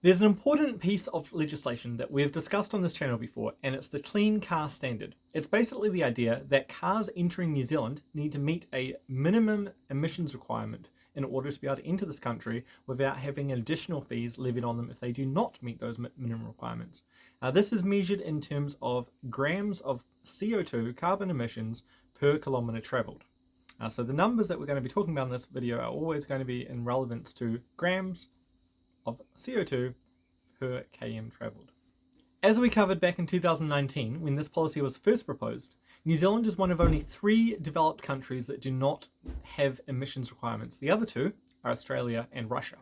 There's an important piece of legislation that we've discussed on this channel before, and it's the Clean Car Standard. It's basically the idea that cars entering New Zealand need to meet a minimum emissions requirement in order to be able to enter this country without having additional fees levied on them if they do not meet those minimum requirements. This is measured in terms of grams of CO2 carbon emissions per kilometre travelled. So the numbers that we're going to be talking about in this video are always going to be in relevance to grams of CO2 per km travelled. As we covered back in 2019, when this policy was first proposed, New Zealand is one of only 3 developed countries that do not have emissions requirements. The other 2 are Australia and Russia.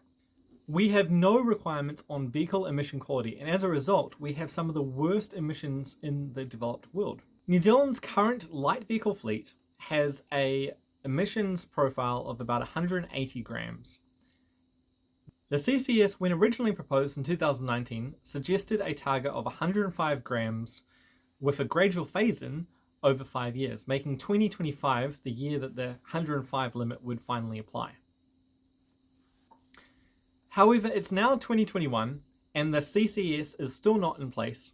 We have no requirements on vehicle emission quality, and as a result, we have some of the worst emissions in the developed world. New Zealand's current light vehicle fleet has a emissions profile of about 180 grams. The CCS, when originally proposed in 2019, suggested a target of 105 grams with a gradual phase-in over 5 years, making 2025 the year that the 105 limit would finally apply. However, it's now 2021 and the CCS is still not in place,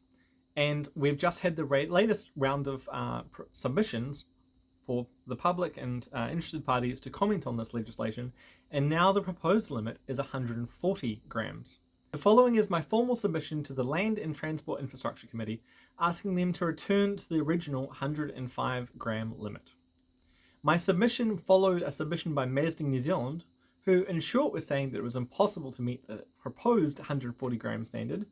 and we've just had the latest round of submissions for the public and interested parties to comment on this legislation, and now the proposed limit is 140 grams. The following is my formal submission to the Land and Transport Infrastructure Committee, asking them to return to the original 105 gram limit. My submission followed a submission by Mazda New Zealand, who in short was saying that it was impossible to meet the proposed 140 gram standard,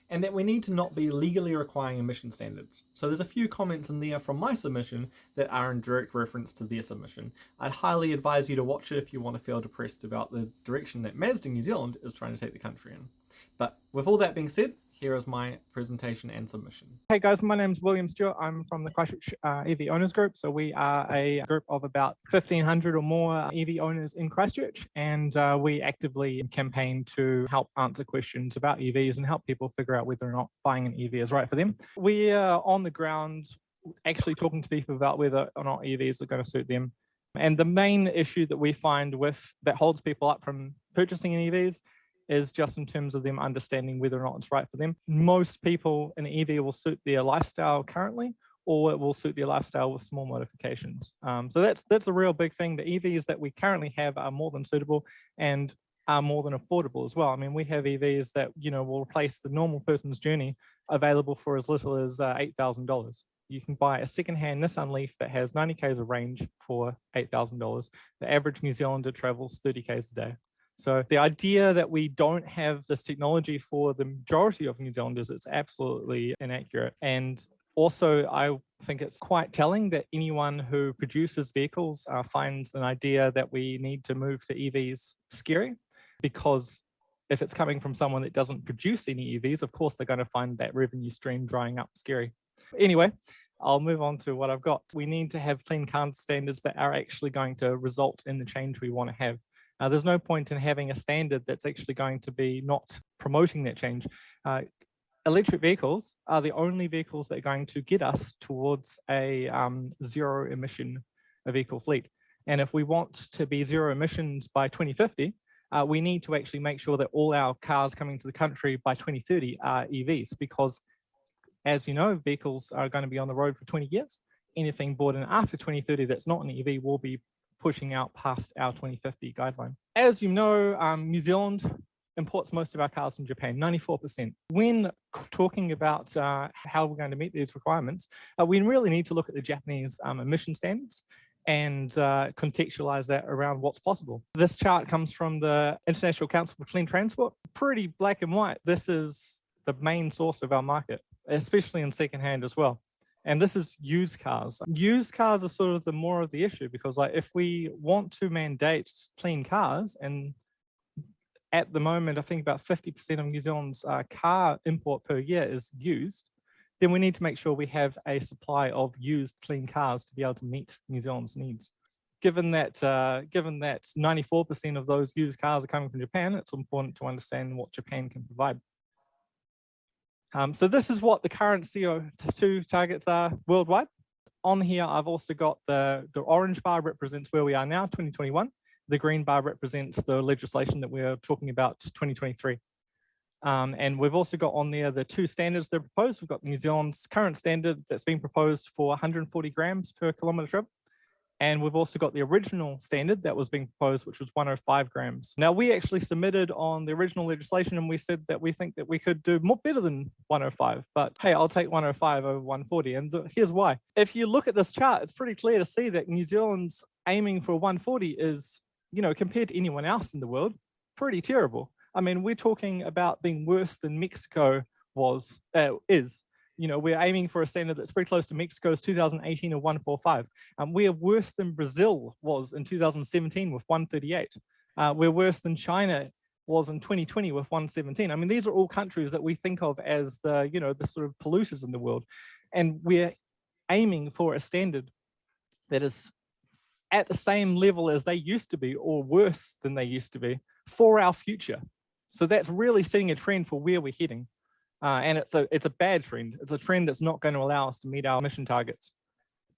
and that we need to not be legally requiring emission standards. So there's a few comments in there from my submission that are in direct reference to their submission. I'd highly advise you to watch it if you want to feel depressed about the direction that Mazda New Zealand is trying to take the country in. But with all that being said, here is my presentation and submission. Hey guys, my name's William Stewart. I'm from the Christchurch EV Owners Group. So we are a group of about 1,500 or more EV owners in Christchurch, and we actively campaign to help answer questions about EVs and help people figure out whether or not buying an EV is right for them. We are on the ground actually talking to people about whether or not EVs are going to suit them. And the main issue that we find that holds people up from purchasing an EVs is just in terms of them understanding whether or not it's right for them. Most people, an EV will suit their lifestyle currently, or it will suit their lifestyle with small modifications. So that's a real big thing. The EVs that we currently have are more than suitable and are more than affordable as well. I mean, we have EVs that will replace the normal person's journey, available for as little as $8,000. You can buy a second-hand Nissan Leaf that has 90 k's of range for $8,000. The average New Zealander travels 30 k's a day. So the idea that we don't have this technology for the majority of New Zealanders, it's absolutely inaccurate. And also, I think it's quite telling that anyone who produces vehicles finds an idea that we need to move to EVs scary, because if it's coming from someone that doesn't produce any EVs, of course, they're going to find that revenue stream drying up scary. Anyway, I'll move on to what I've got. We need to have clean car standards that are actually going to result in the change we want to have. There's no point in having a standard that's actually going to be not promoting that change. Electric vehicles are the only vehicles that are going to get us towards a zero emission vehicle fleet. And if we want to be zero emissions by 2050, we need to actually make sure that all our cars coming to the country by 2030 are EVs, because as you know, vehicles are going to be on the road for 20 years. Anything bought in after 2030 that's not an EV will be pushing out past our 2050 guideline. As you know, New Zealand imports most of our cars from Japan, 94%. When talking about how we're going to meet these requirements, we really need to look at the Japanese emission standards and contextualize that around what's possible. This chart comes from the International Council for Clean Transport. Pretty black and white. This is the main source of our market, especially in secondhand as well. And this is used cars. Used cars are sort of the more of the issue, because if we want to mandate clean cars, and at the moment, I think about 50% of New Zealand's car import per year is used, then we need to make sure we have a supply of used clean cars to be able to meet New Zealand's needs. Given that 94% of those used cars are coming from Japan, it's important to understand what Japan can provide. So this is what the current CO2 targets are worldwide. On here, I've also got the orange bar represents where we are now, 2021. The green bar represents the legislation that we're talking about, 2023. And we've also got on there the two standards that are proposed. We've got New Zealand's current standard that's been proposed for 140 grams per kilometre travel. And we've also got the original standard that was being proposed, which was 105 grams. Now, we actually submitted on the original legislation and we said that we think that we could do better than 105, but hey, I'll take 105 over 140. And here's why. If you look at this chart, it's pretty clear to see that New Zealand's aiming for 140 is, compared to anyone else in the world, pretty terrible. I mean, we're talking about being worse than Mexico is. We're aiming for a standard that's very close to Mexico's 2018 of 145. We are worse than Brazil was in 2017 with 138. We're worse than China was in 2020 with 117. I mean, these are all countries that we think of as the sort of polluters in the world. And we're aiming for a standard that is at the same level as they used to be or worse than they used to be for our future. So that's really setting a trend for where we're heading. And it's a bad trend. It's a trend that's not going to allow us to meet our emission targets.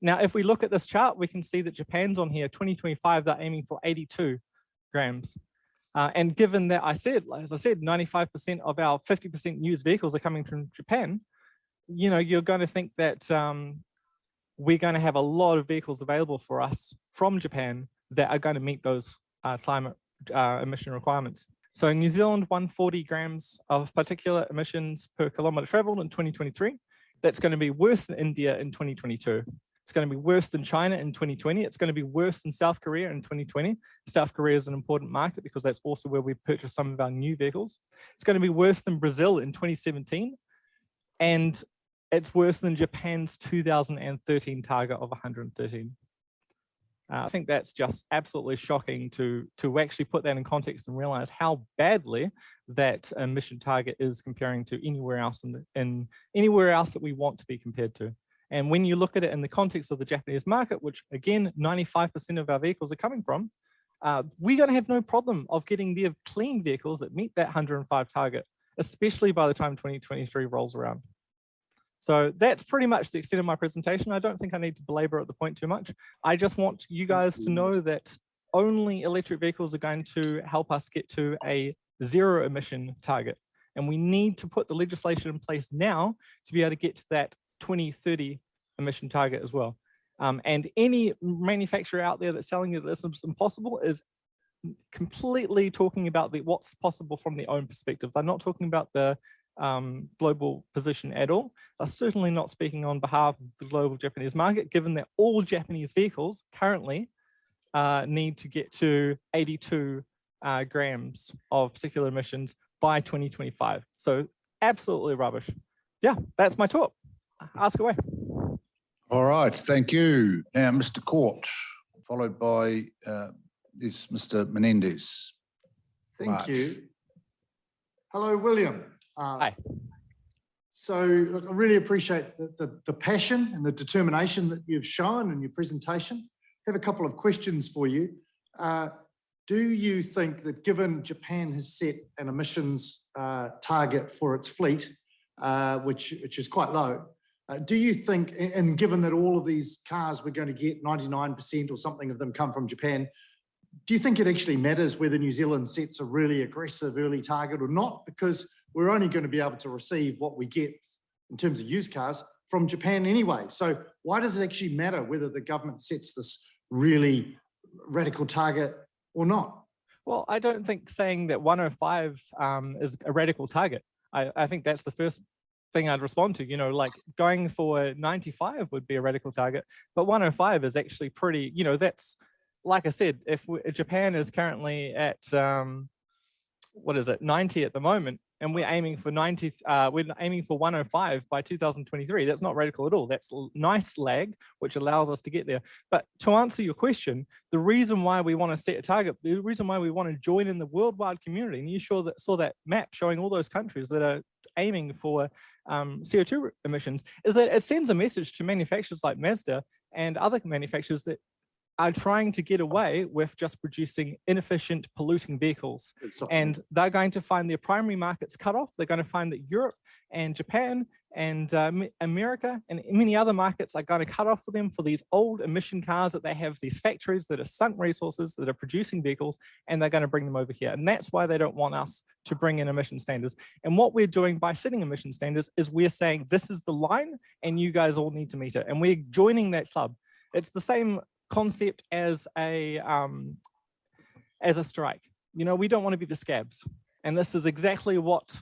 Now, if we look at this chart, we can see that Japan's on here, 2025, they're aiming for 82 grams. And given that as I said, 95% of our 50% used vehicles are coming from Japan, you're going to think that we're going to have a lot of vehicles available for us from Japan that are going to meet those climate emission requirements. So New Zealand, 140 grams of particulate emissions per kilometre travelled in 2023. That's going to be worse than India in 2022. It's going to be worse than China in 2020. It's going to be worse than South Korea in 2020. South Korea is an important market because that's also where we purchase some of our new vehicles. It's going to be worse than Brazil in 2017. And it's worse than Japan's 2013 target of 113. I think that's just absolutely shocking to actually put that in context and realize how badly that emission target is comparing to anywhere else in anywhere else that we want to be compared to. And when you look at it in the context of the Japanese market, which again, 95% of our vehicles are coming from, we're going to have no problem of getting the clean vehicles that meet that 105 target, especially by the time 2023 rolls around. So that's pretty much the extent of my presentation. I don't think I need to belabor at the point too much. I just want you guys to know that only electric vehicles are going to help us get to a zero emission target. And we need to put the legislation in place now to be able to get to that 2030 emission target as well. And any manufacturer out there that's selling you that this is impossible is completely talking about what's possible from their own perspective. They're not talking about the global position at all. They're certainly not speaking on behalf of the global Japanese market, given that all Japanese vehicles currently need to get to 82 grams of particulate emissions by 2025. So absolutely rubbish. Yeah, that's my talk. Ask away. All right, thank you. Now, Mr. Court, followed by this Mr. Menendez. Thank you. Hello, William. Hi. So look, I really appreciate the passion and the determination that you've shown in your presentation. I have a couple of questions for you. Do you think that given Japan has set an emissions target for its fleet, which is quite low, do you think, and given that all of these cars we're going to get 99% or something of them come from Japan, do you think it actually matters whether New Zealand sets a really aggressive early target or not? Because we're only going to be able to receive what we get in terms of used cars from Japan anyway. So why does it actually matter whether the government sets this really radical target or not? Well, I don't think saying that 105 is a radical target. I think that's the first thing I'd respond to. Like going for 95 would be a radical target, but 105 is actually pretty, that's, like I said, if Japan is currently at, 90 at the moment, and we're aiming for 90, we're aiming for 105 by 2023. That's not radical at all. That's a nice lag, which allows us to get there. But to answer your question, the reason why we want to set a target, the reason why we want to join in the worldwide community, and you saw that map showing all those countries that are aiming for CO2 emissions, is that it sends a message to manufacturers like Mazda and other manufacturers that are trying to get away with just producing inefficient, polluting vehicles. And they're going to find their primary markets cut off. They're going to find that Europe and Japan and America and many other markets are going to cut off for them for these old emission cars that they have, these factories that are sunk resources that are producing vehicles, and they're going to bring them over here. And that's why they don't want us to bring in emission standards. And what we're doing by setting emission standards is we're saying this is the line and you guys all need to meet it. And we're joining that club. It's the same concept as a strike. You know, we don't want to be the scabs. And this is exactly what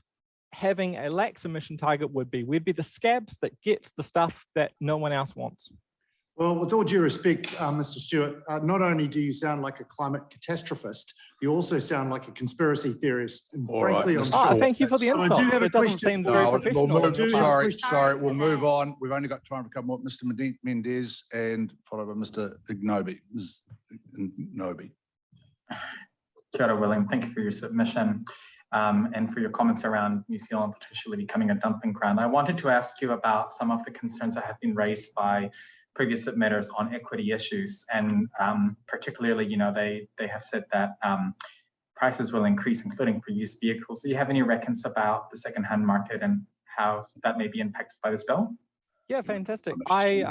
having a lax emission target would be. We'd be the scabs that gets the stuff that no one else wants. Well, with all due respect, Mr. Stewart, not only do you sound like a climate catastrophist, you also sound like a conspiracy theorist. And frankly, I'm sure. Thank you for the insult. I do have a it doesn't question. seem very professional. Sorry, we'll move on. We've only got time for a couple more. Mr. Mendez and followed by Mr. Ignobi. Ms. Ignobi. Chair William, thank you for your submission and for your comments around New Zealand potentially becoming a dumping ground. I wanted to ask you about some of the concerns that have been raised by previous submitters on equity issues, and particularly, you know, they have said that prices will increase, including for used vehicles. Do you have any reckons about the second-hand market and how that may be impacted by this bill? Yeah, fantastic. I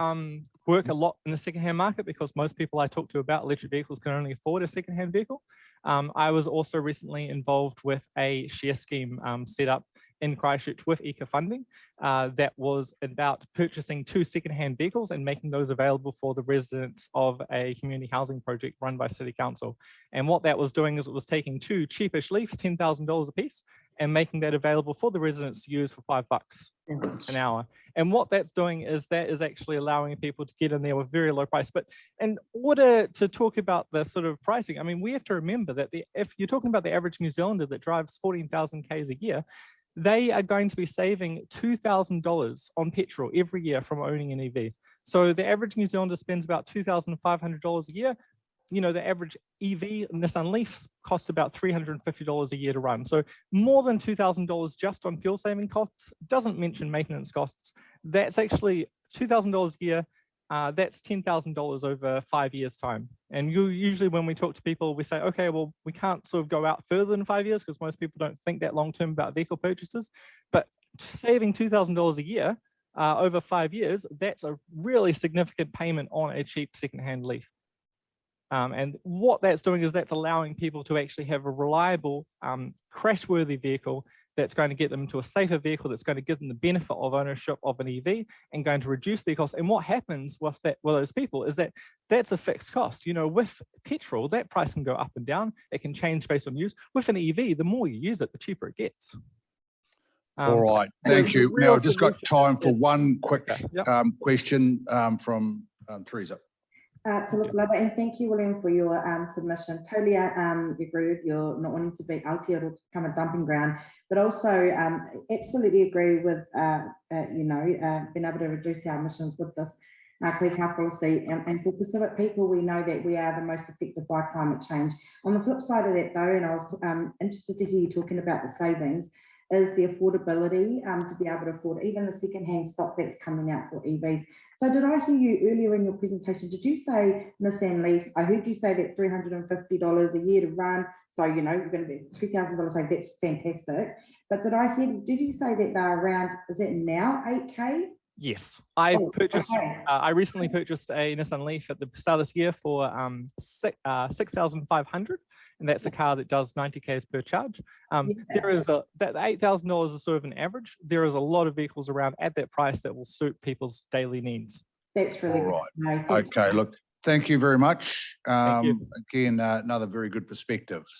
work a lot in the second-hand market because most people I talk to about electric vehicles can only afford a second-hand vehicle. I was also recently involved with a share scheme set up in Christchurch with Eco Funding that was about purchasing 2 second-hand vehicles and making those available for the residents of a community housing project run by City Council. And what that was doing is it was taking 2 cheapish Leafs, $10,000 a piece, and making that available for the residents to use for $5 an hour. And what that's doing is that is actually allowing people to get in there with very low price. But in order to talk about the sort of pricing, I mean, we have to remember that if you're talking about the average New Zealander that drives 14,000 Ks a year, they are going to be saving $2,000 on petrol every year from owning an EV. So the average New Zealander spends about $2,500 a year. You know, the average EV Nissan Leaf costs about $350 a year to run. So more than $2,000 just on fuel saving costs, doesn't mention maintenance costs. That's actually $2,000 a year. That's $10,000 over 5 years' time. And usually when we talk to people, we say, okay, well, we can't sort of go out further than 5 years because most people don't think that long-term about vehicle purchases. But saving $2,000 a year over 5 years, that's a really significant payment on a cheap second-hand Leaf. And what that's doing is that's allowing people to actually have a reliable, crash-worthy vehicle that's going to get them to a safer vehicle, that's going to give them the benefit of ownership of an EV and going to reduce their costs. And what happens with those people is that that's a fixed cost. You know, with petrol, that price can go up and down. It can change based on use. With an EV, the more you use it, the cheaper it gets. All right, thank you. Now I've just got time for one quick question from Teresa. And thank you, William, for your submission. Totally agree with you not wanting to be Aotearoa to become a dumping ground, but also absolutely agree with being able to reduce our emissions with this clear car policy. And for Pacific people, we know that we are the most affected by climate change. On the flip side of that, though, and I was interested to hear you talking about the savings, is the affordability to be able to afford even the second-hand stock that's coming out for EVs. So did I hear you earlier in your presentation, did you say Nissan Leafs? I heard you say that $350 a year to run. So, you know, you're going to be $2,000, so that's fantastic. But did you say that they're around, is it now 8K? Yes, I recently purchased a Nissan Leaf at the start of this year for $6,500, and that's a car that does 90 Ks per charge. There is that $8,000 is sort of an average. There is a lot of vehicles around at that price that will suit people's daily needs. That's really all right. Okay, look, thank you very much. Thank you. Again, another very good perspective.